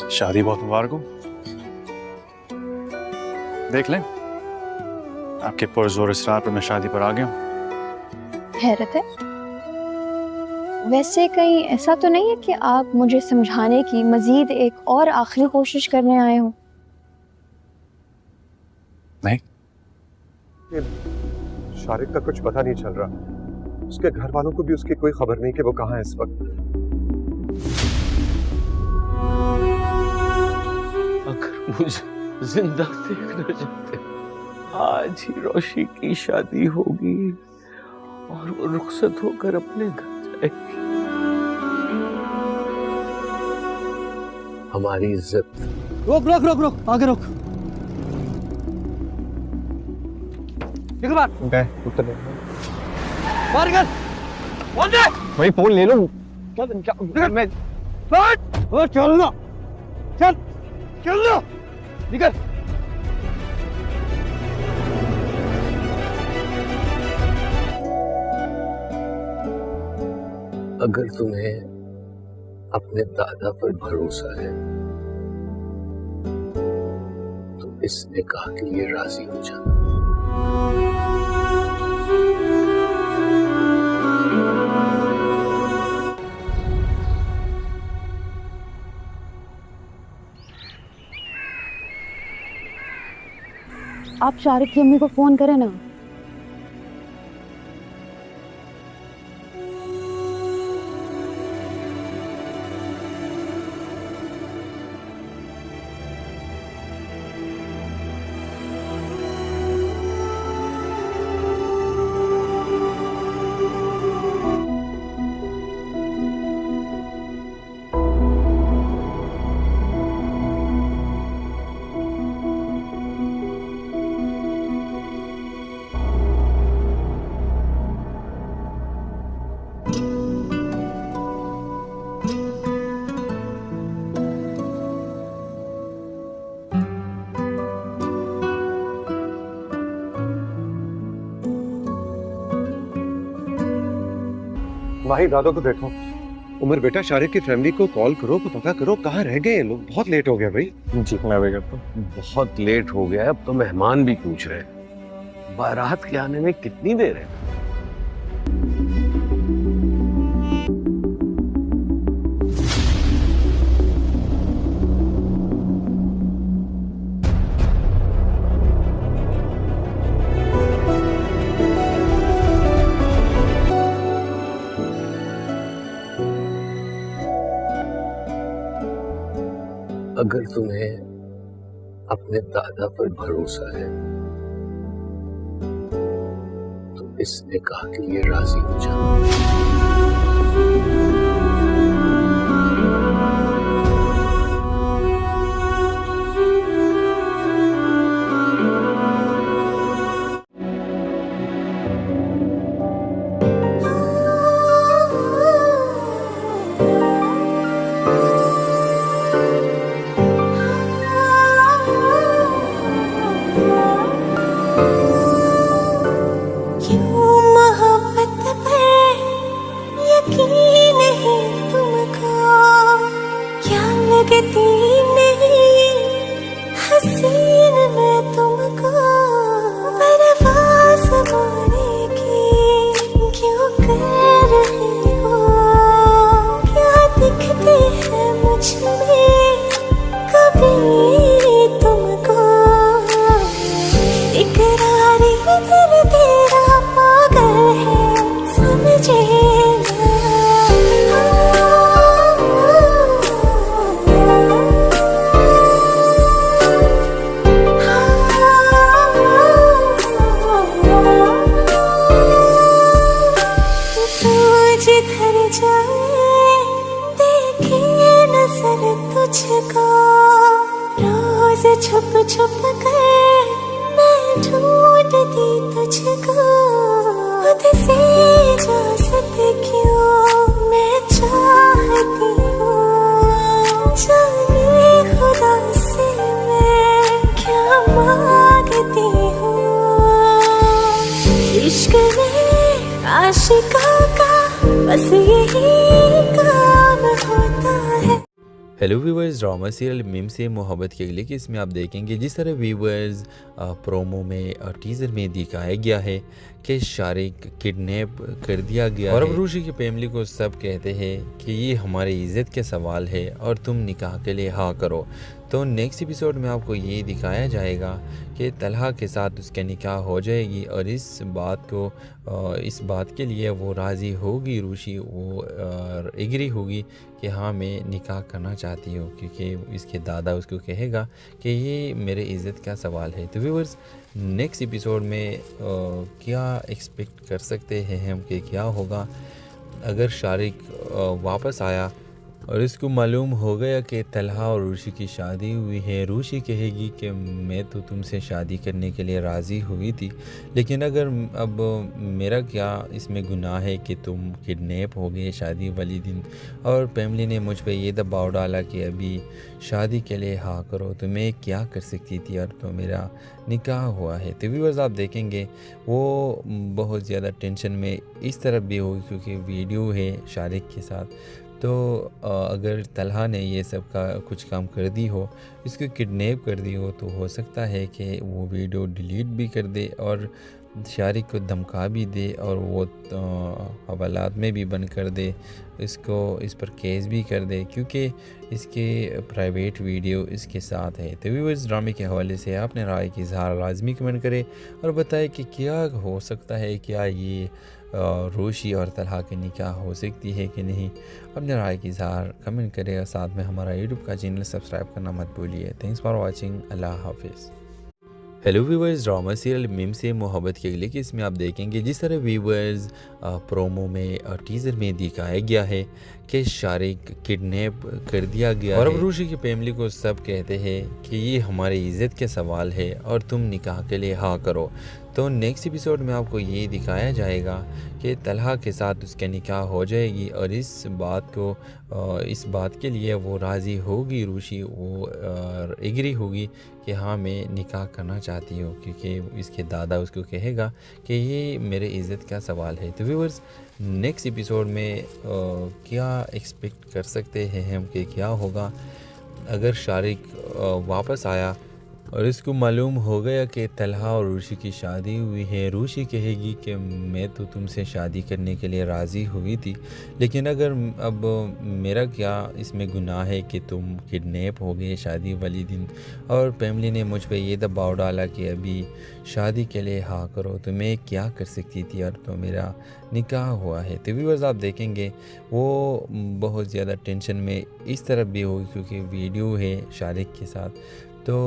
शादी बहुत मुबारक हो। देख लें, आपके पुरजोर इसरार पर मैं शादी पर आ गया हूँ। हैरत है, वैसे कहीं ऐसा तो नहीं है कि आप मुझे समझाने की मजीद एक और आखिरी कोशिश करने आए हो? नहीं, शारिक का कुछ पता नहीं चल रहा। उसके घर वालों को भी उसकी कोई खबर नहीं कि वो कहाँ है इस वक्त। अगर मुझे जिंदा देखना चाहते, आज ही रोशी की शादी होगी और वो रुखसत होकर अपने घर जाएगी। हमारी इज्जत। रोक रोक रोक रोक, आगे रोक। बाहर कर। भाई फोन ले लो। मैं चल ना, चल चल ना, निकल। अगर तुम्हें अपने दादा पर भरोसा है तो इस निकाह के लिए राजी हो जाना। आप शारिक की अम्मी को फोन करें ना। माही, दादा को देखो। उमर बेटा, शारिक की फैमिली को कॉल करो, तो पता करो कहाँ रह गए लोग। बहुत लेट हो गया भाई। जी मैं भी करता हूँ। बहुत लेट हो गया, अब तो मेहमान भी पूछ रहे हैं बारात के आने में कितनी देर है। अगर तुम्हें अपने दादा पर भरोसा है तो इस निकाह के लिए राजी हो जाना। छुप छुप कर मैं ढूंढती तुझको, खुद से इजाज़त क्यों मैं चाहती हूँ, जाने खुदा से मैं क्या मांगती हूँ। इश्क में आशिकों का बस यही काम होता है। Hello viewers, drama serial Meem Se Mohabbat के अगले केस में आप देखेंगे जिस तरह व्यूवर्स प्रोमो में और टीज़र में दिखाया गया है कि शारिक किडनैप कर दिया गया और अब रूशी की फैमिली को सब कहते हैं कि ये हमारी इज़्ज़त के सवाल है और तुम निकाह के लिए हाँ करो। तो नेक्स्ट एपिसोड में आपको ये दिखाया जाएगा कि तलहा के साथ उसका निकाह हो जाएगी और इस बात के लिए वो राज़ी होगी, रूशी वो एग्री होगी कि हाँ मैं निकाह करना चाहती हूँ, क्योंकि इसके दादा उसको कहेगा कि ये मेरे इज़्ज़त का सवाल है। तो व्यूअर्स नेक्स्ट एपिसोड में क्या एक्सपेक्ट कर सकते हैं हम कि क्या होगा अगर शारिक वापस आया और इसको मालूम हो गया कि तलहा और रूशी की शादी हुई है। रूशी कहेगी कि मैं तो तुमसे शादी करने के लिए राज़ी हुई थी, लेकिन अगर अब मेरा क्या इसमें गुनाह है कि तुम किडनैप हो गए शादी वाली दिन, और फैमिली ने मुझ पे ये दबाव डाला कि अभी शादी के लिए हाँ करो, तो मैं क्या कर सकती थी और तो मेरा निकाह हुआ है। तो व्यूअर्स आप देखेंगे वो बहुत ज़्यादा टेंशन में इस तरफ भी होगी क्योंकि वीडियो है शारिक के साथ। तो अगर तलहा ने ये सब का कुछ काम कर दी हो, इसको किडनैप कर दी हो, तो हो सकता है कि वो वीडियो डिलीट भी कर दे और शारिक को धमका भी दे और वो हवालात में भी बंद कर दे, इस पर केस भी कर दे, क्योंकि इसके प्राइवेट वीडियो इसके साथ है। तो व्यूअर्स ड्रामे के हवाले से आपने राय की इजहार लाजमी कमेंट करें और बताएं कि क्या हो सकता है, क्या ये रूशी और तलहा की निकाह हो सकती है कि नहीं। अपने राय की इजहार कमेंट करें और साथ में हमारा यूट्यूब का चैनल सब्सक्राइब करना मत भूलिए। Thanks for watching. अल्लाह हाफिज़। Hello viewers, drama serial Meem Se Mohabbat के अगले केस में आप देखेंगे जिस तरह व्यूवर्स प्रोमो में और टीज़र में दिखाया गया है कि शारिक किडनैप कर दिया गया और अब रूशी की फैमिली को सब कहते हैं कि ये हमारी इज़्ज़त के सवाल है और तुम निकाह के लिए हाँ करो। तो नेक्स्ट एपिसोड में आपको ये दिखाया जाएगा कि तलहा के साथ उसका निकाह हो जाएगी और इस बात के लिए वो राज़ी होगी, रूशी वो एग्री होगी कि हाँ मैं निकाह करना चाहती हूँ, क्योंकि इसके दादा उसको कहेगा कि ये मेरे इज़्ज़त का सवाल है। तो व्यूअर्स नेक्स्ट एपिसोड में क्या एक्सपेक्ट कर सकते हैं हम कि क्या होगा अगर शारिक वापस आया और इसको मालूम हो गया कि तलहा और रूशी की शादी हुई है। रूशी कहेगी कि मैं तो तुमसे शादी करने के लिए राज़ी हुई थी, लेकिन अगर अब मेरा क्या इसमें गुनाह है कि तुम किडनैप हो गए शादी वाली दिन, और फैमिली ने मुझ पे ये दबाव डाला कि अभी शादी के लिए हाँ करो, तो मैं क्या कर सकती थी और तो मेरा निकाह हुआ है। तो व्यूअर्स आप देखेंगे वो बहुत ज़्यादा टेंशन में इस तरफ भी होगी क्योंकि वीडियो है शारिक के साथ। तो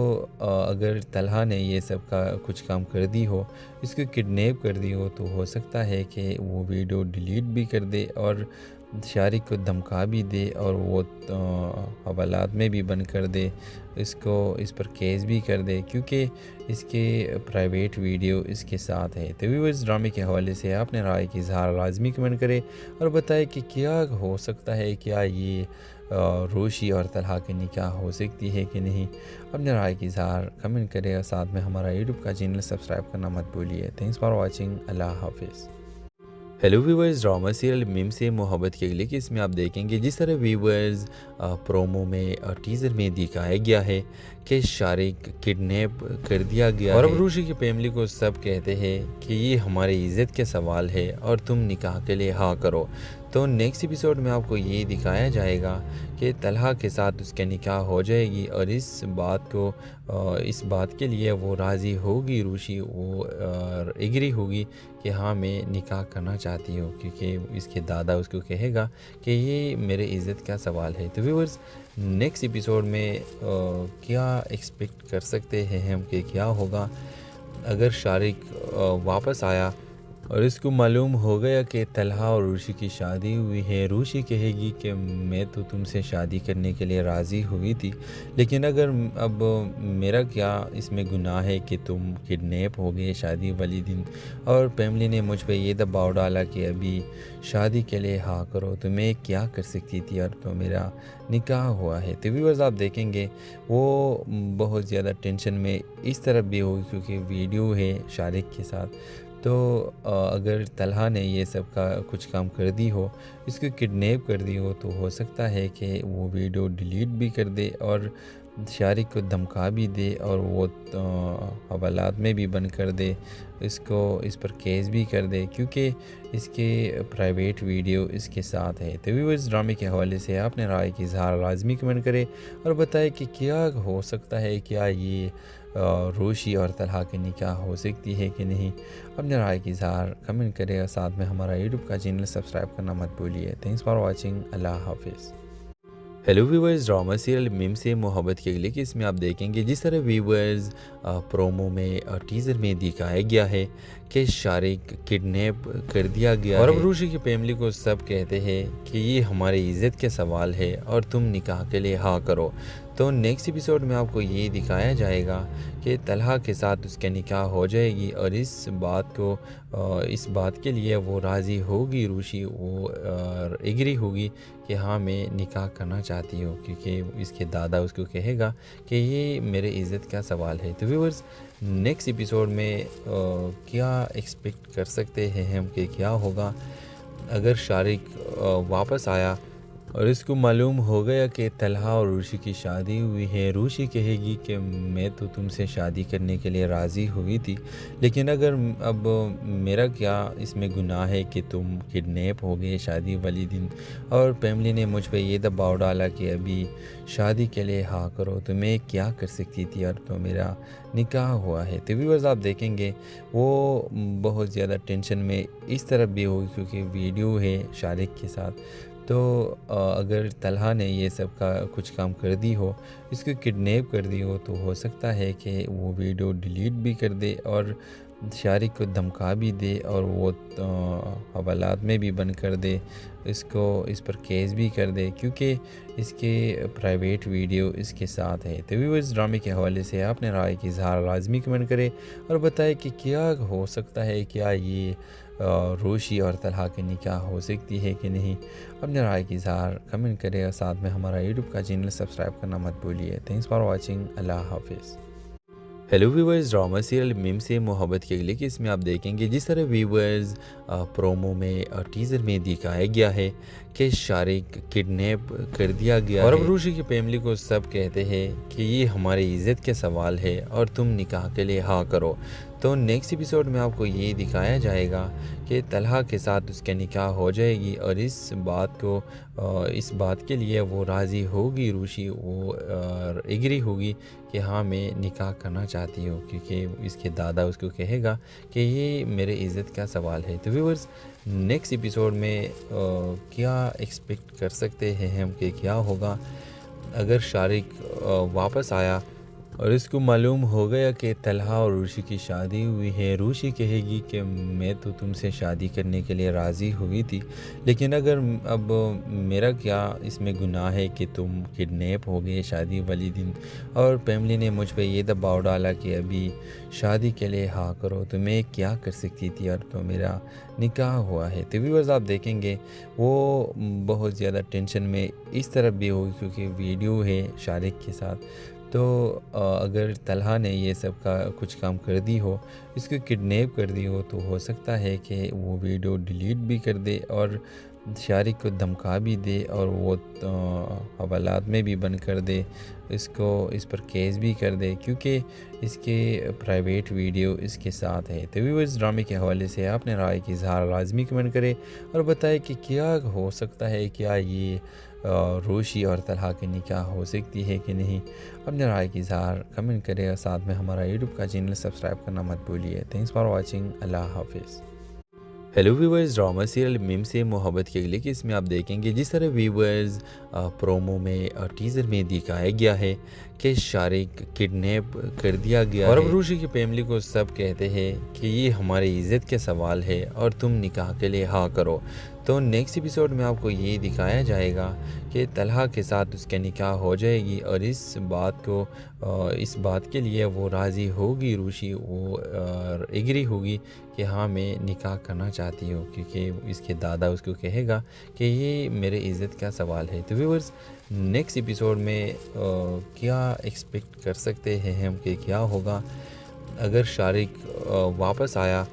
अगर तलहा ने ये सब का कुछ काम कर दी हो, इसको किडनैप कर दी हो, तो हो सकता है कि वो वीडियो डिलीट भी कर दे और शारिक को धमका भी दे और वो हवालात में भी बंद कर दे, इस पर केस भी कर दे, क्योंकि इसके प्राइवेट वीडियो इसके साथ है। तो व्यूअर्स ड्रामे के हवाले से आपने राय की इजहार लाजमी कमेंट करें और बताएं कि क्या हो सकता है, क्या ये रूशी और तलहा की निकाह हो सकती है कि नहीं। अपने राय की इजहार कमेंट करें और साथ में हमारा यूट्यूब का चैनल सब्सक्राइब करना मत भूलिए। Thanks for watching. अल्लाह हाफिज़। Hello viewers, drama serial Meem Se Mohabbat के अगले केस में आप देखेंगे जिस तरह व्यूवर्स प्रोमो में और टीज़र में दिखाया गया है कि शारिक किडनैप कर दिया गया और अब रूशी की फैमिली को सब कहते हैं कि ये हमारी इज़्ज़त के सवाल है और तुम निकाह के लिए हाँ करो। तो नेक्स्ट एपिसोड में आपको ये दिखाया जाएगा कि तलहा के साथ उसका निकाह हो जाएगी और इस बात के लिए वो राज़ी होगी, रूशी वो एग्री होगी कि हाँ मैं निकाह करना चाहती हूँ, क्योंकि इसके दादा उसको कहेगा कि ये मेरे इज़्ज़त का सवाल है। तो व्यूअर्स नेक्स्ट एपिसोड में क्या एक्सपेक्ट कर सकते हैं हम कि क्या होगा अगर शारिक वापस आया और इसको मालूम हो गया कि तलहा और रूशी की शादी हुई है। रूशी कहेगी कि मैं तो तुमसे शादी करने के लिए राज़ी हुई थी, लेकिन अगर अब मेरा क्या इसमें गुनाह है कि तुम किडनैप हो गए शादी वाली दिन, और फैमिली ने मुझ पे ये दबाव डाला कि अभी शादी के लिए हाँ करो, तो मैं क्या कर सकती थी और तो मेरा निकाह हुआ है। तो व्यूअर्स आप देखेंगे वो बहुत ज़्यादा टेंशन में इस तरफ भी होगी क्योंकि वीडियो है शारिक के साथ। तो अगर तलहा ने ये सब का कुछ काम कर दी हो, इसको किडनैप कर दी हो, तो हो सकता है कि वो वीडियो डिलीट भी कर दे और शारिक को धमका भी दे और वो हवालात में भी बंद कर दे, इस पर केस भी कर दे, क्योंकि इसके प्राइवेट वीडियो इसके साथ है। तो व्यूअर्स, ड्रामे के हवाले से आपने राय की इजहार लाजमी कमेंट करें और बताएं कि क्या हो सकता है, क्या ये रोशी और तलहा की निकाह हो सकती है कि नहीं। अपने राय की इजहार कमेंट करें और साथ में हमारा यूट्यूब का चैनल सब्सक्राइब करना मत भूलिए। Thanks for watching. अल्लाह हाफिज़। Hello viewers, drama serial Meem Se Mohabbat के अगले केस में आप देखेंगे जिस तरह व्यूवर्स प्रोमो में और टीज़र में दिखाया गया है कि शारिक किडनैप कर दिया गया और अब रूशी की फैमिली को सब कहते हैं कि ये हमारी इज़्ज़त के सवाल है और तुम निकाह के लिए हाँ करो। तो नेक्स्ट एपिसोड में आपको ये दिखाया जाएगा कि तलहा के साथ उसका निकाह हो जाएगी और इस बात के लिए वो राज़ी होगी, रूशी वो एग्री होगी कि हाँ मैं निकाह करना चाहती हूँ, क्योंकि इसके दादा उसको कहेगा कि ये मेरे इज़्ज़त का सवाल है। तो व्यूअर्स, नेक्स्ट एपिसोड में क्या एक्सपेक्ट कर सकते हैं हम कि क्या होगा अगर शारिक वापस आया और इसको मालूम हो गया कि तलहा और रूशी की शादी हुई है। रूशी कहेगी कि मैं तो तुमसे शादी करने के लिए राज़ी हुई थी, लेकिन अगर अब मेरा क्या इसमें गुनाह है कि तुम किडनैप हो गए शादी वाली दिन और फैमिली ने मुझ पर ये दबाव डाला कि अभी शादी के लिए हाँ करो, तो मैं क्या कर सकती थी और तो मेरा निकाह हुआ है। तो व्यूअर्स, आप देखेंगे वो बहुत ज़्यादा टेंशन में इस तरफ भी होगी क्योंकि वीडियो है शारिक के साथ। तो अगर तलहा ने ये सब का कुछ काम कर दी हो, इसको किडनैप कर दी हो, तो हो सकता है कि वो वीडियो डिलीट भी कर दे और शारिक को धमका भी दे और वो हवालात में भी बंद कर दे, इस पर केस भी कर दे, क्योंकि इसके प्राइवेट वीडियो इसके साथ है। तो व्यूअर्स, ड्रामे के हवाले से आपने राय की इजहार लाजमी कमेंट करें और बताएं कि क्या हो सकता है, क्या ये रोशी और तलहा की निकाह हो सकती है कि नहीं। अपने राय की इजहार कमेंट करें और साथ में हमारा यूट्यूब का चैनल सब्सक्राइब करना मत भूलिए। Thanks for watching. अल्लाह हाफिज़। Hello viewers, drama serial Meem Se Mohabbat के अगले केस में आप देखेंगे जिस तरह व्यूवर्स प्रोमो में और टीज़र में दिखाया गया है कि शारिक किडनैप कर दिया गया और अब रूशी की फैमिली को सब कहते हैं कि ये हमारी इज़्ज़त के सवाल है और तुम निकाह के लिए हाँ करो। तो नेक्स्ट एपिसोड में आपको ये दिखाया जाएगा कि तलहा के साथ उसका निकाह हो जाएगी और इस बात के लिए वो राज़ी होगी, रूशी वो एग्री होगी कि हाँ मैं निकाह करना चाहती हूँ, क्योंकि इसके दादा उसको कहेगा कि ये मेरे इज़्ज़त का सवाल है। तो व्यूअर्स, नेक्स्ट एपिसोड में क्या एक्सपेक्ट कर सकते हैं हम कि क्या होगा अगर शारिक वापस आया और इसको मालूम हो गया कि तलहा और रूशी की शादी हुई है। रूशी कहेगी कि मैं तो तुमसे शादी करने के लिए राज़ी हुई थी, लेकिन अगर अब मेरा क्या इसमें गुनाह है कि तुम किडनैप हो गए शादी वाली दिन और फैमिली ने मुझ पर ये दबाव डाला कि अभी शादी के लिए हाँ करो, तो मैं क्या कर सकती थी और तो मेरा निकाह हुआ है। तो व्यूअर्स, आप देखेंगे वो बहुत ज़्यादा टेंशन में इस तरफ भी होगी क्योंकि वीडियो है शारिक के साथ। तो अगर तलहा ने ये सब का कुछ काम कर दी हो, इसको किडनैप कर दी हो, तो हो सकता है कि वो वीडियो डिलीट भी कर दे और शारिक को धमका भी दे और वो हवालात में भी बंद कर दे, इस पर केस भी कर दे, क्योंकि इसके प्राइवेट वीडियो इसके साथ है। तो व्यूअर्स, ड्रामे के हवाले से आपने राय की इजहार लाजमी कमेंट करें और बताएं कि क्या हो सकता है, क्या ये रोशी और तलहा की निकाह हो सकती है कि नहीं। अपने राय की इजहार कमेंट करें और साथ में हमारा यूट्यूब का चैनल सब्सक्राइब करना मत भूलिए। Thanks for watching. अल्लाह हाफिज़। Hello viewers, drama serial Meem Se Mohabbat के अगले केस में आप देखेंगे जिस तरह व्यूवर्स प्रोमो में और टीज़र में दिखाया गया है कि शारिक किडनैप कर दिया गया और अब रूशी की फैमिली को सब कहते हैं कि ये हमारी इज़्ज़त के सवाल है और तुम निकाह के लिए हाँ करो। तो नेक्स्ट एपिसोड में आपको ये दिखाया जाएगा कि तलहा के साथ उसका निकाह हो जाएगी और इस बात के लिए वो राज़ी होगी, रूशी वो एग्री होगी कि हाँ मैं निकाह करना चाहती हूँ, क्योंकि इसके दादा उसको कहेगा कि ये मेरे इज़्ज़त का सवाल है। तो व्यूअर्स, नेक्स्ट एपिसोड में क्या एक्सपेक्ट कर सकते हैं हम कि क्या होगा अगर शारिक वापस आया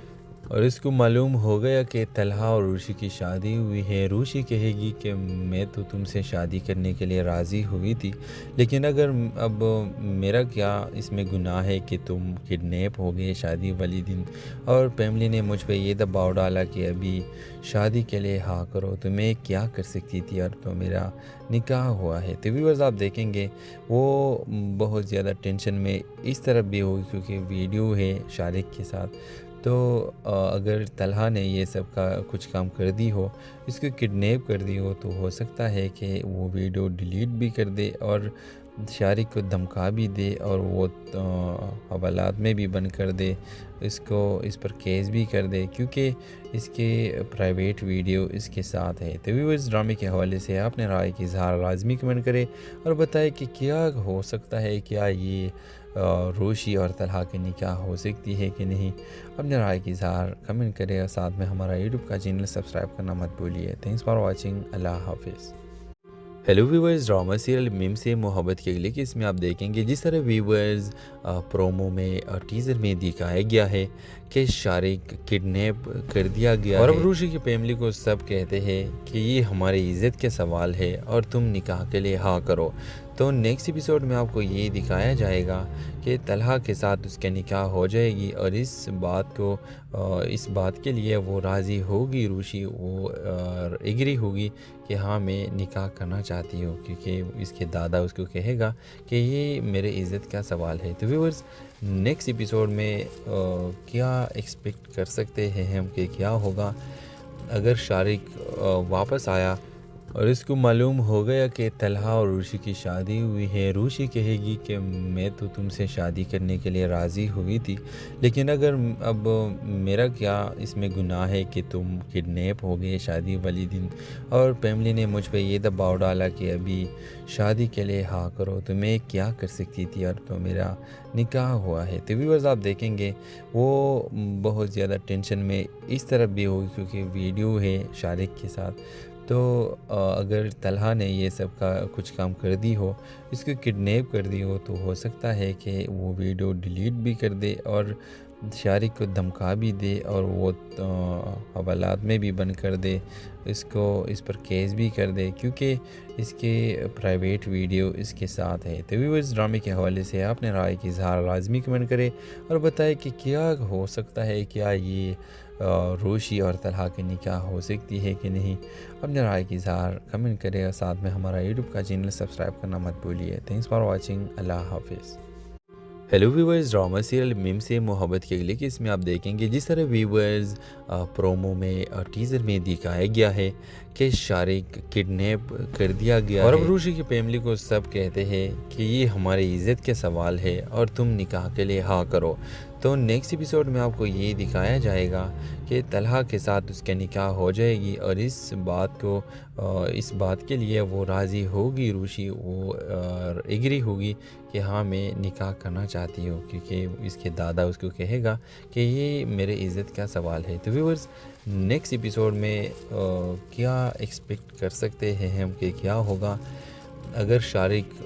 और इसको मालूम हो गया कि तलहा और रूशी की शादी हुई है। रूशी कहेगी कि मैं तो तुमसे शादी करने के लिए राज़ी हुई थी, लेकिन अगर अब मेरा क्या इसमें गुनाह है कि तुम किडनैप हो गए शादी वाली दिन, और फैमिली ने मुझ पे ये दबाव डाला कि अभी शादी के लिए हाँ करो, तो मैं क्या कर सकती थी, और तो मेरा निकाह हुआ है। तो व्यूअर्स आप देखेंगे वो बहुत ज़्यादा टेंशन में इस तरफ भी होगी क्योंकि वीडियो है शारिक के साथ। तो अगर तलहा ने ये सब का कुछ काम कर दी हो, इसको किडनैप कर दी हो, तो हो सकता है कि वो वीडियो डिलीट भी कर दे और शारिक को धमका भी दे और वो हवालात में भी बंद कर दे, इसको इस पर केस भी कर दे क्योंकि इसके प्राइवेट वीडियो इसके साथ है। तो व्यूअर्स ड्रामे के हवाले से आपने राय की इज़हार लाजमी कमेंट करें और बताएं कि क्या हो सकता है, क्या ये रोशी और तलहा के निकाह हो सकती है कि नहीं। अपने राय की इज़हार कमेंट करें और साथ में हमारा यूट्यूब का चैनल सब्सक्राइब करना मत भूलिए। Thanks for watching. अल्लाह हाफिज़। Hello viewers, drama serial Meem Se Mohabbat के अगले केस में आप देखेंगे जिस तरह व्यूवर्स प्रोमो में और टीज़र में दिखाया गया है कि शारिक किडनैप कर दिया गया और अब रूशी की फैमिली को सब कहते हैं कि ये हमारी इज़्ज़त के सवाल है और तुम निकाह के लिए हाँ करो। तो नेक्स्ट एपिसोड में आपको ये दिखाया जाएगा कि तलहा के साथ उसके निकाह हो जाएगी और इस बात के लिए वो राज़ी होगी, रूशी वो एग्री होगी कि हाँ मैं निकाह करना चाहती हूँ, क्योंकि इसके दादा उसको कहेगा कि ये मेरे इज़्ज़त का सवाल है। तो व्यूअर्स नेक्स्ट एपिसोड में क्या एक्सपेक्ट कर सकते हैं हम कि क्या होगा अगर शारिक वापस आया और इसको मालूम हो गया कि तलहा और रूशी की शादी हुई है। रूशी कहेगी कि मैं तो तुमसे शादी करने के लिए राज़ी हुई थी, लेकिन अगर अब मेरा क्या इसमें गुनाह है कि तुम किडनैप हो गए शादी वाली दिन, और फैमिली ने मुझ पे ये दबाव डाला कि अभी शादी के लिए हाँ करो, तो मैं क्या कर सकती थी, और तो मेरा निकाह हुआ है। तो व्यूअर्स आप देखेंगे वो बहुत ज़्यादा टेंशन में इस तरफ भी होगी क्योंकि वीडियो है शारिक के साथ। तो अगर तलहा ने ये सब का कुछ काम कर दी हो, इसको किडनैप कर दी हो, तो हो सकता है कि वो वीडियो डिलीट भी कर दे और शारिक को धमका भी दे और वो हवालात में भी बंद कर दे, इसको इस पर केस भी कर दे क्योंकि इसके प्राइवेट वीडियो इसके साथ है। तो व्यूअर्स ड्रामे के हवाले से आपने राय की इज़हार लाजमी कमेंट करें और बताएं कि क्या हो सकता है, क्या ये रोशी और तलहा के निकाह हो सकती है कि नहीं। अपने राय की इज़हार कमेंट करें और साथ में हमारा यूट्यूब का चैनल सब्सक्राइब करना मत भूलिए। Thanks for watching. अल्लाह हाफिज़। Hello viewers, drama serial Meem Se Mohabbat के अगले केस में आप देखेंगे जिस तरह व्यूवर्स प्रोमो में और टीज़र में दिखाया गया है कि शारिक किडनैप कर दिया गया और अब रूशी की फैमिली को सब कहते हैं कि ये हमारी इज़्ज़त के सवाल है और तुम निकाह के लिए हाँ करो। तो नेक्स्ट एपिसोड में आपको ये दिखाया जाएगा कि तलहा के साथ उसके निकाह हो जाएगी और इस बात के लिए वो राज़ी होगी, रूशी वो एग्री होगी कि हाँ मैं निकाह करना चाहती हूँ, क्योंकि इसके दादा उसको कहेगा कि ये मेरे इज़्ज़त का सवाल है। तो व्यूअर्स नेक्स्ट एपिसोड में क्या एक्सपेक्ट कर सकते हैं हम कि क्या होगा अगर शारिक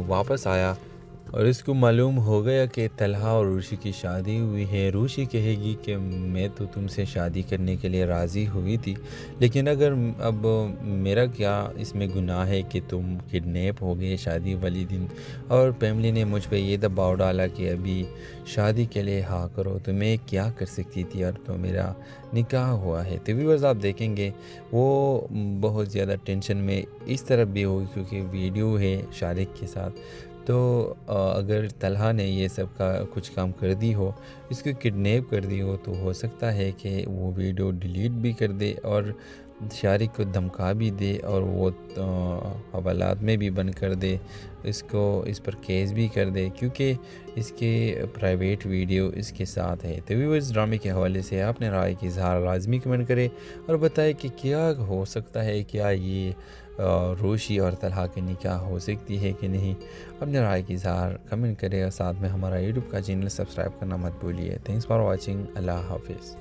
वापस आया और इसको मालूम हो गया कि तलहा और रूशी की शादी हुई है। रूशी कहेगी कि मैं तो तुमसे शादी करने के लिए राज़ी हुई थी, लेकिन अगर अब मेरा क्या इसमें गुनाह है कि तुम किडनैप हो गए शादी वाली दिन, और फैमिली ने मुझ पे ये दबाव डाला कि अभी शादी के लिए हाँ करो, तो मैं क्या कर सकती थी, और तो मेरा निकाह हुआ है। तो व्यूअर्स आप देखेंगे वो बहुत ज़्यादा टेंशन में इस तरफ भी होगी क्योंकि वीडियो है शारिक के साथ। तो अगर तलहा ने ये सब का कुछ काम कर दी हो, इसको किडनैप कर दी हो, तो हो सकता है कि वो वीडियो डिलीट भी कर दे और शारिक को धमका भी दे और वो हवालात में भी बंद कर दे, इसको इस पर केस भी कर दे क्योंकि इसके प्राइवेट वीडियो इसके साथ है। तो व्यूअर्स ड्रामे के हवाले से आपने राय की इज़हार लाजमी कमेंट करें और बताएं कि क्या हो सकता है, क्या ये रोशी और तलहा के निकाह हो सकती है कि नहीं। अपने राय की इज़हार कमेंट करें और साथ में हमारा यूट्यूब का चैनल सब्सक्राइब करना मत भूलिए। Thanks for watching. अल्लाह हाफिज़।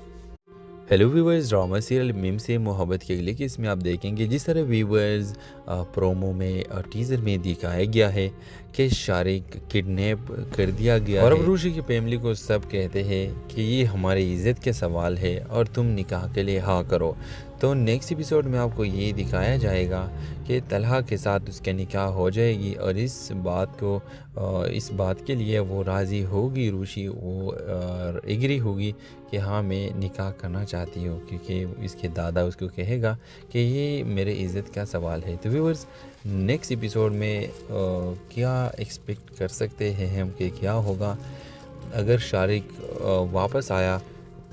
Hello viewers, drama serial Meem Se Mohabbat के अगले केस में आप देखेंगे जिस तरह व्यूवर्स प्रोमो में और टीज़र में दिखाया गया है कि शारिक किडनैप कर दिया गया और अब रूशी की फैमिली को सब कहते हैं कि ये हमारी इज़्ज़त के सवाल है और तुम निकाह के लिए हाँ करो। तो नेक्स्ट एपिसोड में आपको ये दिखाया जाएगा कि तलहा के साथ उसके निकाह हो जाएगी और इस बात के लिए वो राज़ी होगी, रूशी वो एग्री होगी कि हाँ मैं निकाह करना चाहती हूँ, क्योंकि इसके दादा उसको कहेगा कि ये मेरे इज़्ज़त का सवाल है। तो व्यूअर्स नेक्स्ट एपिसोड में क्या एक्सपेक्ट कर सकते हैं हम कि क्या होगा अगर शारिक वापस आया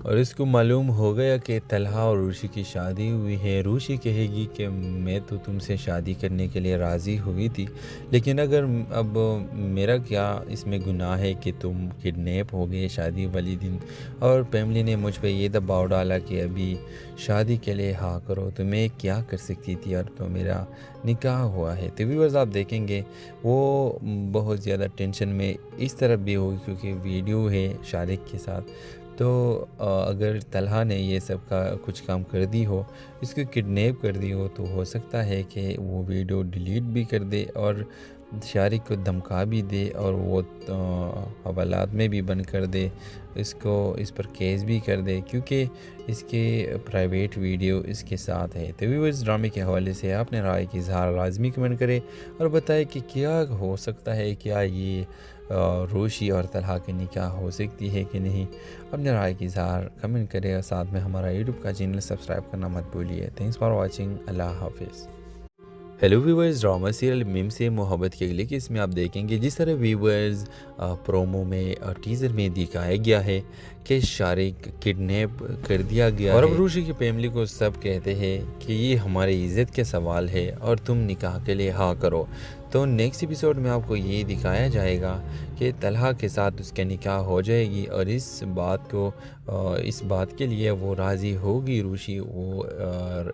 और इसको मालूम हो गया कि तलहा और रूशी की शादी हुई है। रूशी कहेगी कि मैं तो तुमसे शादी करने के लिए राज़ी हुई थी, लेकिन अगर अब मेरा क्या इसमें गुनाह है कि तुम किडनैप हो गए शादी वाली दिन और फैमिली ने मुझ पे ये दबाव डाला कि अभी शादी के लिए हाँ करो, तो मैं क्या कर सकती थी और तो मेरा निकाह हुआ है। तो व्यूअर्स आप देखेंगे वो बहुत ज़्यादा टेंशन में इस तरफ भी होगी क्योंकि वीडियो है शारिक के साथ। तो अगर तलहा ने ये सब का कुछ काम कर दी हो, इसको किडनैप कर दी हो, तो हो सकता है कि वो वीडियो डिलीट भी कर दे और शारिक को धमका भी दे और वो हवालात में भी बंद कर दे, इस पर केस भी कर दे, क्योंकि इसके प्राइवेट वीडियो इसके साथ है। तो व्यूअर्स ड्रामे के हवाले से अपने राय की इज़हार लाजमी कमेंट करें और बताएं कि क्या हो सकता है, क्या ये रूशी और तलहा की निकाह हो सकती है कि नहीं। अपने राय की इज़हार कमेंट करें और साथ में हमारा यूट्यूब का चैनल सब्सक्राइब करना मत भूलिए। Thanks for watching. अल्लाह हाफिज़। Hello viewers, drama serial Meem Se Mohabbat के अगले केस में आप देखेंगे जिस तरह व्यूवर्स प्रोमो में और टीज़र में दिखाया गया है कि शारिक किडनैप कर दिया गया और अब रूशी की फैमिली को सब कहते हैं कि ये हमारी इज़्ज़त के सवाल है और तुम निकाह के लिए हाँ करो। तो नेक्स्ट एपिसोड में आपको ये दिखाया जाएगा कि तलहा के साथ उसके निकाह हो जाएगी और इस बात के लिए वो राज़ी होगी, रूशी वो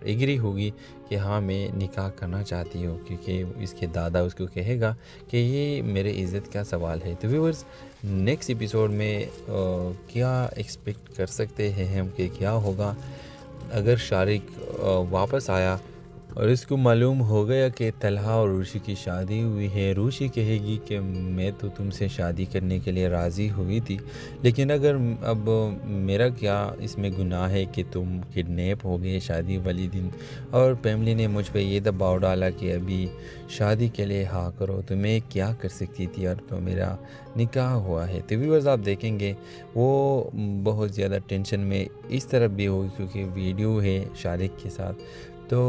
एग्री होगी कि हाँ मैं निकाह करना चाहती हूँ, क्योंकि इसके दादा उसको कहेगा कि ये मेरे इज़्ज़त का सवाल है। तो व्यूअर्स नेक्स्ट एपिसोड में क्या एक्सपेक्ट कर सकते हैं हम कि क्या होगा अगर शारिक वापस आया और इसको मालूम हो गया कि तलहा और रूशी की शादी हुई है। रूशी कहेगी कि मैं तो तुमसे शादी करने के लिए राज़ी हुई थी, लेकिन अगर अब मेरा क्या इसमें गुनाह है कि तुम किडनैप हो गए शादी वाली दिन और फैमिली ने मुझ पे ये दबाव डाला कि अभी शादी के लिए हाँ करो, तो मैं क्या कर सकती थी और तो मेरा निकाह हुआ है। तो व्यूअर्स आप देखेंगे वो बहुत ज़्यादा टेंशन में इस तरफ भी होगी क्योंकि वीडियो है शारिक के साथ। तो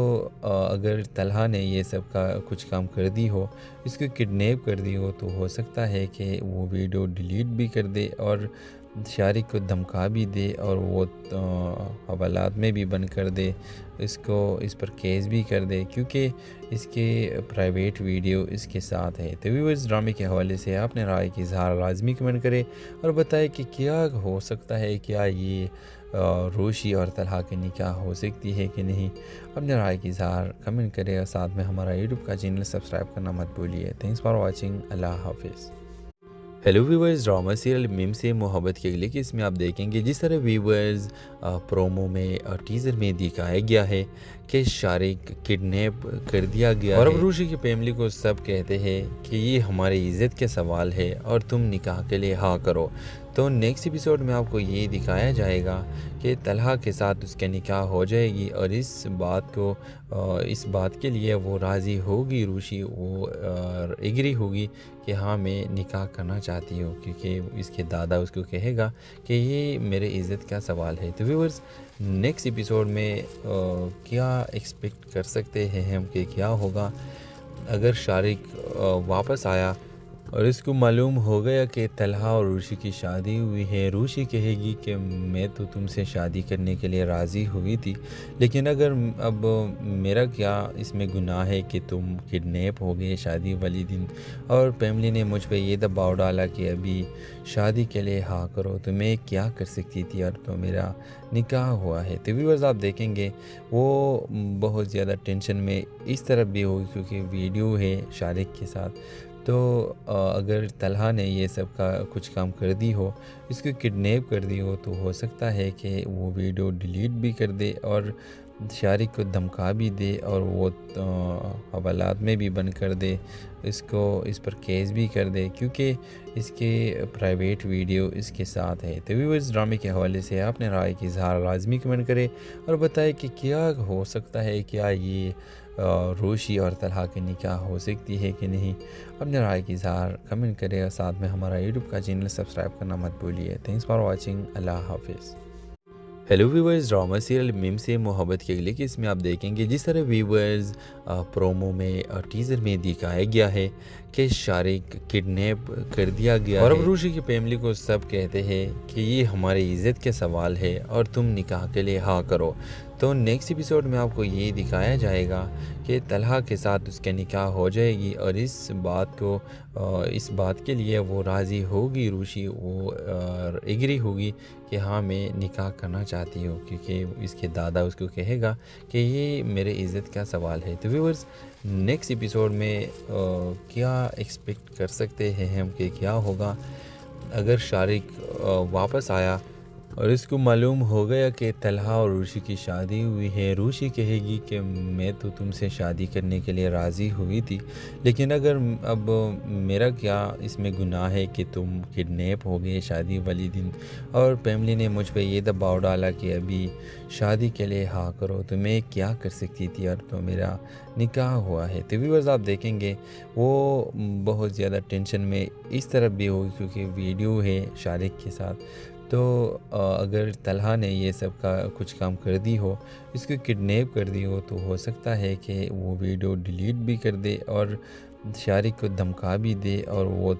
अगर तलहा ने ये सब का कुछ काम कर दी हो, इसको किडनैप कर दी हो, तो हो सकता है कि वो वीडियो डिलीट भी कर दे और शारिक को धमका भी दे और वो हवालात में भी बंद कर दे, इस पर केस भी कर दे, क्योंकि इसके प्राइवेट वीडियो इसके साथ है। तो व्यूअर्स ड्रामे के हवाले से अपने राय की इज़हार लाजमी कमेंट करें और बताएं कि क्या हो सकता है, क्या ये रूशी और तलहा की निकाह हो सकती है कि नहीं। अपने राय की इज़हार कमेंट करें और साथ में हमारा यूट्यूब का चैनल सब्सक्राइब करना मत भूलिए। Thanks for watching. अल्लाह हाफिज़। Hello viewers, drama serial Meem Se Mohabbat के अगले केस में आप देखेंगे जिस तरह व्यूवर्स प्रोमो में और टीज़र में दिखाया गया है कि शारिक किडनैप कर दिया गया और अब रूशी की फैमिली को सब कहते हैं कि ये हमारी इज़्ज़त के सवाल है और तुम निकाह के लिए हाँ करो। तो नेक्स्ट एपिसोड में आपको ये दिखाया जाएगा कि तलहा के साथ उसके निकाह हो जाएगी और इस बात के लिए वो राज़ी होगी, रूशी वो एग्री होगी कि हाँ मैं निकाह करना चाहती हूँ, क्योंकि इसके दादा उसको कहेगा कि ये मेरे इज़्ज़त का सवाल है। तो व्यूअर्स नेक्स्ट एपिसोड में क्या एक्सपेक्ट कर सकते हैं हम कि क्या होगा अगर शारिक वापस आया और इसको मालूम हो गया कि तलहा और रूशी की शादी हुई है। रूशी कहेगी कि मैं तो तुमसे शादी करने के लिए राज़ी हुई थी, लेकिन अगर अब मेरा क्या इसमें गुनाह है कि तुम किडनैप हो गए शादी वाली दिन और फैमिली ने मुझ पे ये दबाव डाला कि अभी शादी के लिए हाँ करो, तो मैं क्या कर सकती थी और तो मेरा निकाह हुआ है। तो व्यूअर्स आप देखेंगे वो बहुत ज़्यादा टेंशन में इस तरफ भी होगी क्योंकि वीडियो है शारिक के साथ। तो अगर तलहा ने ये सब का कुछ काम कर दी हो, इसको किडनैप कर दी हो, तो हो सकता है कि वो वीडियो डिलीट भी कर दे और शारिक को धमका भी दे और वो हवालात में भी बंद कर दे, इस पर केस भी कर दे, क्योंकि इसके प्राइवेट वीडियो इसके साथ है। तो व्यूअर्स, ड्रामे के हवाले से अपने राय की इज़हार लाजमी कमेंट करें और बताएं कि क्या हो सकता है, क्या ये रोशी और तलहा की निकाह हो सकती है कि नहीं। अपने राय की इज़हार कमेंट करें और साथ में हमारा यूट्यूब का चैनल सब्सक्राइब करना मत भूलिए। Thanks for watching. अल्लाह हाफिज़। Hello viewers, drama serial Meem Se Mohabbat के अगले केस में आप देखेंगे जिस तरह व्यूवर्स प्रोमो में टीज़र में दिखाया गया है कि शारिक किडनैप कर दिया गया और अब रूशी की फैमिली को सब कहते हैं कि ये हमारी इज़्ज़त के सवाल है और तुम निकाह के लिए हाँ करो। तो नेक्स्ट एपिसोड में आपको ये दिखाया जाएगा कि तलहा के साथ उसका निकाह हो जाएगी और इस बात के लिए वो राज़ी होगी, रूशी वो एग्री होगी कि हाँ मैं निकाह करना चाहती हूँ, क्योंकि इसके दादा उसको कहेगा कि ये मेरे इज़्ज़त का सवाल है। तो व्यूअर्स, नेक्स्ट एपिसोड में क्या एक्सपेक्ट कर सकते हैं हम कि क्या होगा अगर शारिक वापस आया और इसको मालूम हो गया कि तलहा और रूशी की शादी हुई है। रूशी कहेगी कि मैं तो तुमसे शादी करने के लिए राज़ी हुई थी, लेकिन अगर अब मेरा क्या इसमें गुनाह है कि तुम किडनैप हो गए शादी वाली दिन, और फैमिली ने मुझ पे ये दबाव डाला कि अभी शादी के लिए हाँ करो, तो मैं क्या कर सकती थी और तो मेरा निकाह हुआ है। तो व्यूअर्स, आप देखेंगे वो बहुत ज़्यादा टेंशन में इस तरफ भी होगी क्योंकि वीडियो है शारिक के साथ। तो अगर तलहा ने ये सब का कुछ काम कर दी हो, इसको किडनैप कर दी हो, तो हो सकता है कि वो वीडियो डिलीट भी कर दे और शारिक को धमका भी दे और वो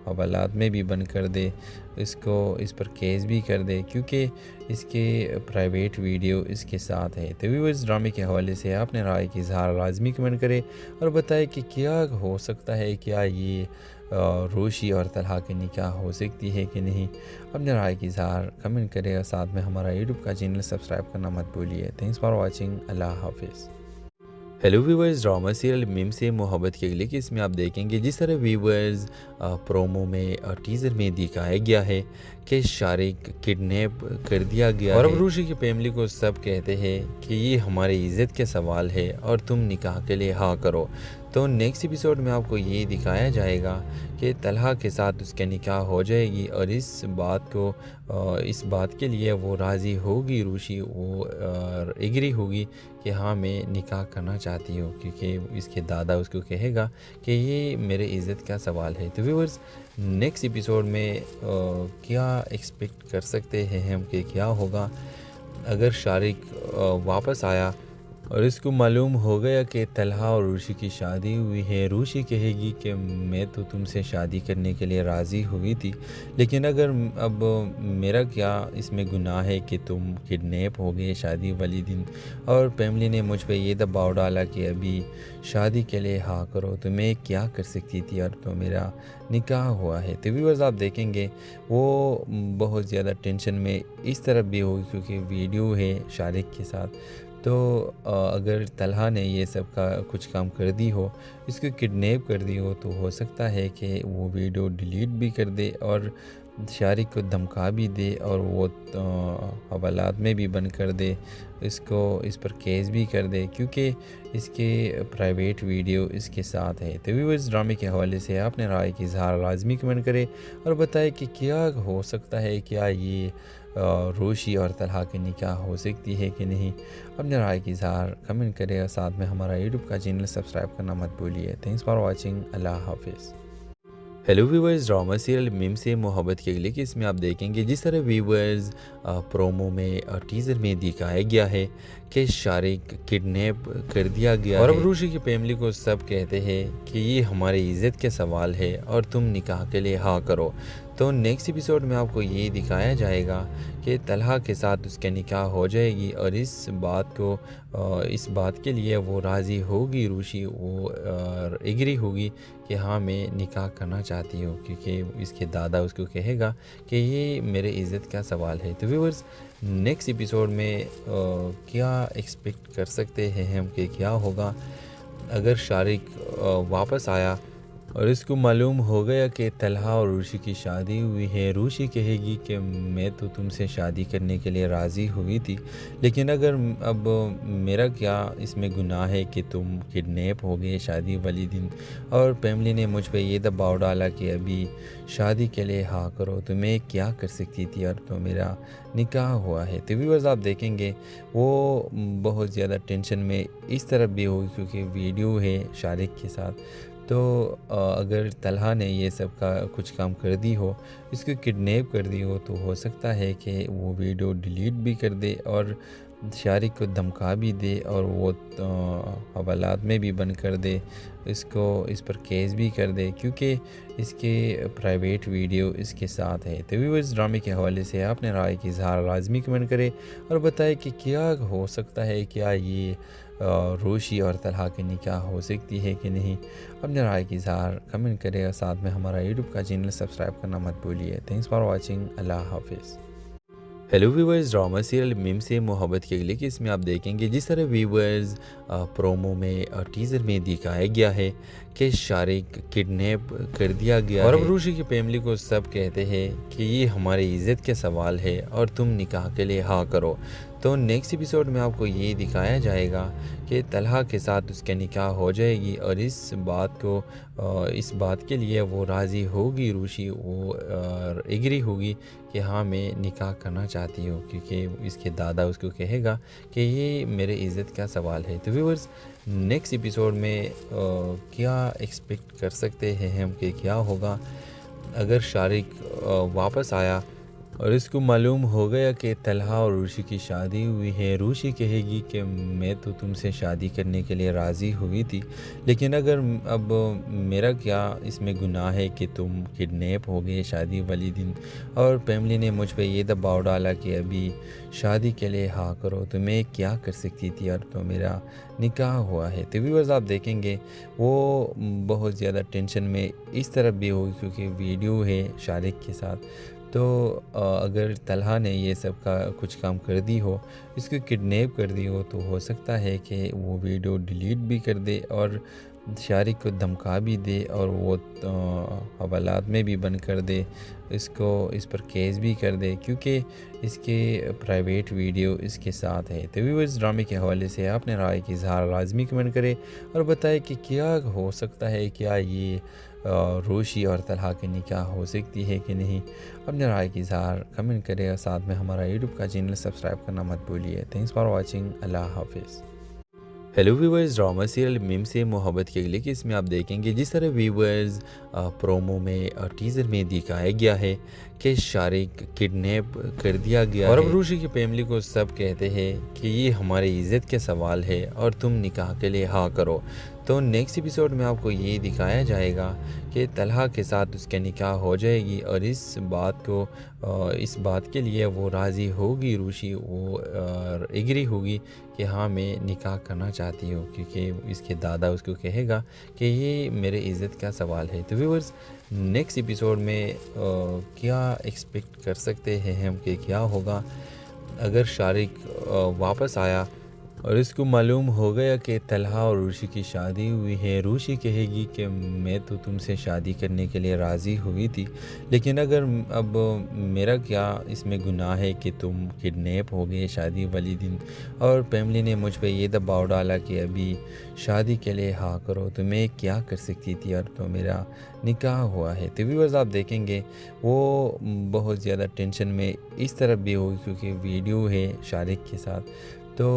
हवालात में भी बंद कर दे, इस पर केस भी कर दे, क्योंकि इसके प्राइवेट वीडियो इसके साथ है। तो व्यूअर्स, ड्रामे के हवाले से अपने राय की इज़हार लाजमी कमेंट करें और बताएं कि क्या हो सकता है, क्या ये रोशी और तलहा की निकाह हो सकती है कि नहीं। अपने राय की इज़हार कमेंट करें और साथ में हमारा यूट्यूब का चैनल सब्सक्राइब करना मत भूलिए। Thanks for watching. अल्लाह हाफिज़। Hello viewers, drama serial Meem Se Mohabbat के अगले केस में आप देखेंगे जिस तरह व्यूवर्स प्रोमो में टीज़र में दिखाया गया है कि शारिक किडनैप कर दिया गया और अब रूशी की फैमिली को सब कहते हैं कि ये हमारी इज़्ज़त के सवाल है और तुम निकाह के लिए हाँ करो। तो नेक्स्ट एपिसोड में आपको ये दिखाया जाएगा कि तलहा के साथ उसका निकाह हो जाएगी और इस बात के लिए वो राज़ी होगी, रूशी वो एग्री होगी कि हाँ मैं निकाह करना चाहती हूँ, क्योंकि इसके दादा उसको कहेगा कि ये मेरे इज़्ज़त का सवाल है। तो व्यूअर्स, नेक्स्ट एपिसोड में क्या एक्सपेक्ट कर सकते हैं हम कि क्या होगा अगर शारिक वापस आया और इसको मालूम हो गया कि तलहा और रूशी की शादी हुई है। रूशी कहेगी कि मैं तो तुमसे शादी करने के लिए राज़ी हुई थी, लेकिन अगर अब मेरा क्या इसमें गुनाह है कि तुम किडनैप हो गए शादी वाली दिन, और फैमिली ने मुझ पे ये दबाव डाला कि अभी शादी के लिए हाँ करो, तो मैं क्या कर सकती थी और तो मेरा निकाह हुआ है। तो व्यूअर्स, आप देखेंगे वो बहुत ज़्यादा टेंशन में इस तरफ भी होगी क्योंकि वीडियो है शारिक के साथ। तो अगर तलहा ने ये सब का कुछ काम कर दी हो, इसको किडनैप कर दी हो, तो हो सकता है कि वो वीडियो डिलीट भी कर दे और शारिक को धमका भी दे और वो हवालात में भी बंद कर दे, इस पर केस भी कर दे, क्योंकि इसके प्राइवेट वीडियो इसके साथ है। तो व्यूअर्स, ड्रामे के हवाले से अपने राय की इज़हार लाजमी कमेंट करें और बताएं कि क्या हो सकता है, क्या ये रोशी और तलहा की निकाह हो सकती है कि नहीं। अपने राय की इज़हार कमेंट करें और साथ में हमारा यूट्यूब का चैनल सब्सक्राइब करना मत भूलिए। Thanks for watching. अल्लाह हाफिज़। Hello viewers, drama serial Meem Se Mohabbat के अगले केस में आप देखेंगे जिस तरह व्यूवर्स प्रोमो में टीज़र में दिखाया गया है कि शारिक किडनैप कर दिया गया और अब रूशी की फैमिली को सब कहते हैं कि ये हमारी इज़्ज़त के सवाल है और तुम निकाह के लिए हाँ करो। तो नेक्स्ट एपिसोड में आपको ये दिखाया जाएगा कि तलहा के साथ उसका निकाह हो जाएगी और इस बात के लिए वो राज़ी होगी, रूशी वो एग्री होगी कि हाँ मैं निकाह करना चाहती हूँ, क्योंकि इसके दादा उसको कहेगा कि ये मेरे इज़्ज़त का सवाल है। तो व्यूअर्स, नेक्स्ट एपिसोड में क्या एक्सपेक्ट कर सकते हैं हम कि क्या होगा अगर शारिक वापस आया और इसको मालूम हो गया कि तलहा और रूशी की शादी हुई है। रूशी कहेगी कि मैं तो तुमसे शादी करने के लिए राज़ी हुई थी, लेकिन अगर अब मेरा क्या इसमें गुनाह है कि तुम किडनैप हो गए शादी वाली दिन, और फैमिली ने मुझ पे ये दबाव डाला कि अभी शादी के लिए हाँ करो, तो मैं क्या कर सकती थी, और तो मेरा निकाह हुआ है। तो व्यूअर्स आप देखेंगे वो बहुत ज़्यादा टेंशन में इस तरफ भी होगी क्योंकि वीडियो है शारिक के साथ। तो अगर तलहा ने ये सब का कुछ काम कर दी हो, इसको किडनैप कर दी हो, तो हो सकता है कि वो वीडियो डिलीट भी कर दे और शारिक को धमका भी दे और वो हवालात में भी बंद कर दे, इस पर केस भी कर दे, क्योंकि इसके प्राइवेट वीडियो इसके साथ है। तो व्यूअर्स ड्रामे के हवाले से आपने राय की इजहार लाजमी कमेंट करें और बताएं कि क्या हो सकता है, क्या ये रूशी और तलहा की निकाह हो सकती है कि नहीं। अपने राय की इजहार कमेंट करें और साथ में हमारा यूट्यूब का चैनल सब्सक्राइब करना मत भूलिए। Thanks for watching. अल्लाह हाफिज़। Hello viewers, drama serial Meem Se Mohabbat के अगले केस में आप देखेंगे जिस तरह व्यूवर्स प्रोमो में और टीज़र में दिखाया गया है कि शारिक किडनैप कर दिया गया और अब रूशी की फैमिली को सब कहते हैं कि ये हमारी इज़्ज़त के सवाल है और तुम निकाह के लिए हाँ करो। तो नेक्स्ट एपिसोड में आपको ये दिखाया जाएगा कि तलहा के साथ उसका निकाह हो जाएगी और इस बात के लिए वो राज़ी होगी, रूशी वो एग्री होगी कि हाँ मैं निकाह करना चाहती हूँ, क्योंकि इसके दादा उसको कहेगा कि ये मेरे इज़्ज़त का सवाल है। तो व्यूअर्स नेक्स्ट एपिसोड में क्या एक्सपेक्ट कर सकते हैं हम कि क्या होगा अगर शारिक वापस आया और इसको मालूम हो गया कि तलहा और रूशी की शादी हुई है। रूशी कहेगी कि मैं तो तुमसे शादी करने के लिए राज़ी हुई थी, लेकिन अगर अब मेरा क्या इसमें गुनाह है कि तुम किडनैप हो गए शादी वाली दिन, और फैमिली ने मुझ पे ये दबाव डाला कि अभी शादी के लिए हाँ करो, तो मैं क्या कर सकती थी, और तो मेरा निकाह हुआ है। तो व्यूअर्स आप देखेंगे वो बहुत ज़्यादा टेंशन में इस तरफ भी होगी क्योंकि वीडियो है शारिक के साथ। तो अगर तलहा ने ये सब का कुछ काम कर दी हो, इसको किडनैप कर दी हो, तो हो सकता है कि वो वीडियो डिलीट भी कर दे और शारिक को धमका भी दे और वो हवालात में भी बंद कर दे, इस पर केस भी कर दे, क्योंकि इसके प्राइवेट वीडियो इसके साथ है। तो व्यूअर्स ड्रामे के हवाले से आपने राय की इजहार लाजमी कमेंट करें और बताएं कि क्या हो सकता है, क्या ये रूशी और तलहा की निकाह हो सकती है कि नहीं। अपने राय की इजहार कमेंट करें और साथ में हमारा यूट्यूब का चैनल सब्सक्राइब करना मत भूलिए। Thanks for watching. अल्लाह हाफिज़। Hello viewers, drama serial Meem Se Mohabbat के अगले केस में आप देखेंगे जिस तरह व्यूवर्स प्रोमो में और टीज़र में दिखाया गया है कि शारिक किडनैप कर दिया गया और अब रूशी की फैमिली को सब कहते हैं कि ये हमारी इज़्ज़त के सवाल है और तुम निकाह के लिए हाँ करो। तो नेक्स्ट एपिसोड में आपको ये दिखाया जाएगा कि तलहा के साथ उसका निकाह हो जाएगी और इस बात के लिए वो राज़ी होगी, रूशी वो एग्री होगी कि हाँ मैं निकाह करना चाहती हूँ, क्योंकि इसके दादा उसको कहेगा कि ये मेरे इज़्ज़त का सवाल है। तो व्यूअर्स नेक्स्ट एपिसोड में क्या एक्सपेक्ट कर सकते हैं हम कि क्या होगा अगर शारिक वापस आया और इसको मालूम हो गया कि तलहा और रूशी की शादी हुई है। रूशी कहेगी कि मैं तो तुमसे शादी करने के लिए राज़ी हुई थी, लेकिन अगर अब मेरा क्या इसमें गुनाह है कि तुम किडनैप हो गए शादी वाली दिन, और फैमिली ने मुझ पे ये दबाव डाला कि अभी शादी के लिए हाँ करो, तो मैं क्या कर सकती थी, और तो मेरा निकाह हुआ है। तो व्यूअर्स आप देखेंगे वो बहुत ज़्यादा टेंशन में इस तरफ भी होगी क्योंकि वीडियो है शारिक के साथ। तो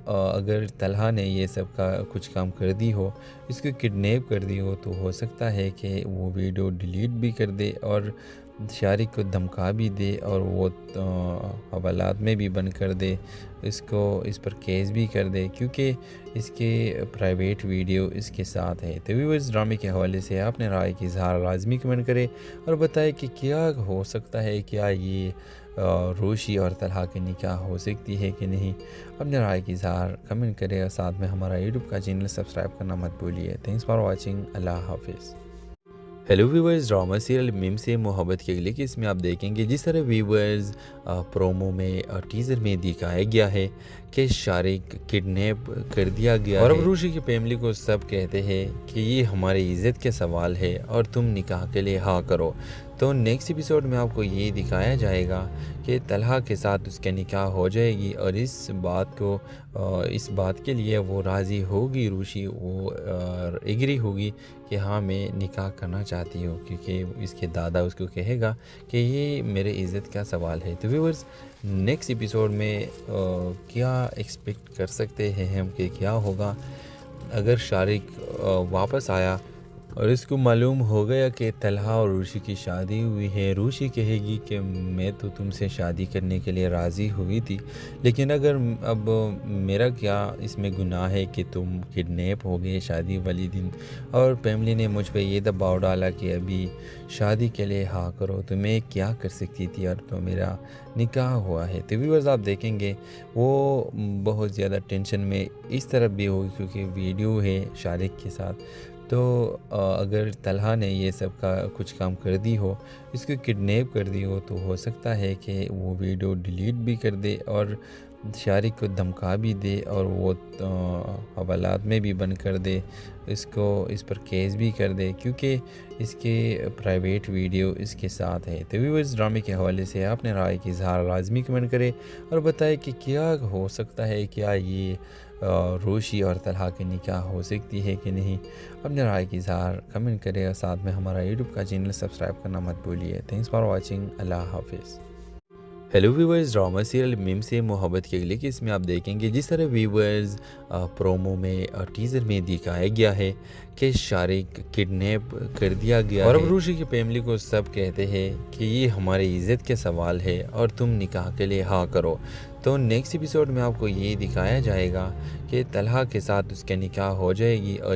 अगर तलहा ने ये सब का कुछ काम कर दी हो, इसको किडनैप कर दी हो, तो हो सकता है कि वो वीडियो डिलीट भी कर दे और शारिक को धमका भी दे और वो हवालात में भी बंद कर दे, इस पर केस भी कर दे, क्योंकि इसके प्राइवेट वीडियो इसके साथ है। तो व्यूअर्स ड्रामे के हवाले से आपने राय की इजहार लाजमी कमेंट करें और बताएं कि क्या हो सकता है, क्या ये रूशी और तलहा की निकाह हो सकती है कि नहीं। अपने राय की इजहार कमेंट करें और साथ में हमारा यूट्यूब का चैनल सब्सक्राइब करना मत भूलिए। Thanks for watching. अल्लाह हाफिज़। Hello viewers, drama serial Meem Se Mohabbat के अगले केस में आप देखेंगे जिस तरह व्यूवर्स प्रोमो में और टीज़र में दिखाया गया है कि शारिक किडनैप कर दिया गया और अब रूशी की फैमिली को सब कहते हैं कि ये हमारी इज़्ज़त के सवाल है और तुम निकाह के लिए हाँ करो। तो नेक्स्ट एपिसोड में आपको ये दिखाया जाएगा कि तलहा के साथ उसका निकाह हो जाएगी और इस बात के लिए वो राज़ी होगी, रूशी वो एग्री होगी कि हाँ मैं निकाह करना चाहती हूँ, क्योंकि इसके दादा उसको कहेगा कि ये मेरे इज़्ज़त का सवाल है। तो व्यूअर्स नेक्स्ट एपिसोड में क्या एक्सपेक्ट कर सकते हैं हम कि क्या होगा अगर शारिक वापस आया और इसको मालूम हो गया कि तलहा और रूशी की शादी हुई है। रूशी कहेगी कि मैं तो तुमसे शादी करने के लिए राज़ी हुई थी, लेकिन अगर अब मेरा क्या इसमें गुनाह है कि तुम किडनैप हो गए शादी वाली दिन, और फैमिली ने मुझ पे ये दबाव डाला कि अभी शादी के लिए हाँ करो, तो मैं क्या कर सकती थी और तो मेरा निकाह हुआ है। तो व्यूअर्स आप देखेंगे वो बहुत ज़्यादा टेंशन में इस तरफ भी होगी क्योंकि वीडियो है शारिक के साथ। तो अगर तलहा ने ये सब का कुछ काम कर दी हो, इसको किडनैप कर दी हो, तो हो सकता है कि वो वीडियो डिलीट भी कर दे और शारिक को धमका भी दे और वो हवालात में भी बंद कर दे, इसको इस पर केस भी कर दे, क्योंकि इसके प्राइवेट वीडियो इसके साथ है। तो व्यूअर्स ड्रामे के हवाले से आपने राय की इज़हार लाजमी कमेंट करें और बताएं कि क्या हो सकता है, क्या ये रूशी और तलहा की निकाह हो सकती है कि नहीं। अपने राय की इज़हार कमेंट करें और साथ में हमारा यूट्यूब का चैनल सब्सक्राइब करना मत भूलिए। Thanks for watching. अल्लाह हाफिज़। Hello viewers, drama serial Meem Se Mohabbat के अगले केस में आप देखेंगे जिस तरह व्यूवर्स प्रोमो में और टीज़र में दिखाया गया है कि शारिक किडनैप कर दिया गया और अब रूशी की फैमिली को सब कहते हैं कि ये हमारी इज़्ज़त के सवाल है और तुम निकाह के लिए हाँ करो। तो नेक्स्ट एपिसोड में आपको ये दिखाया जाएगा कि तलहा के साथ उसका निकाह हो जाएगी और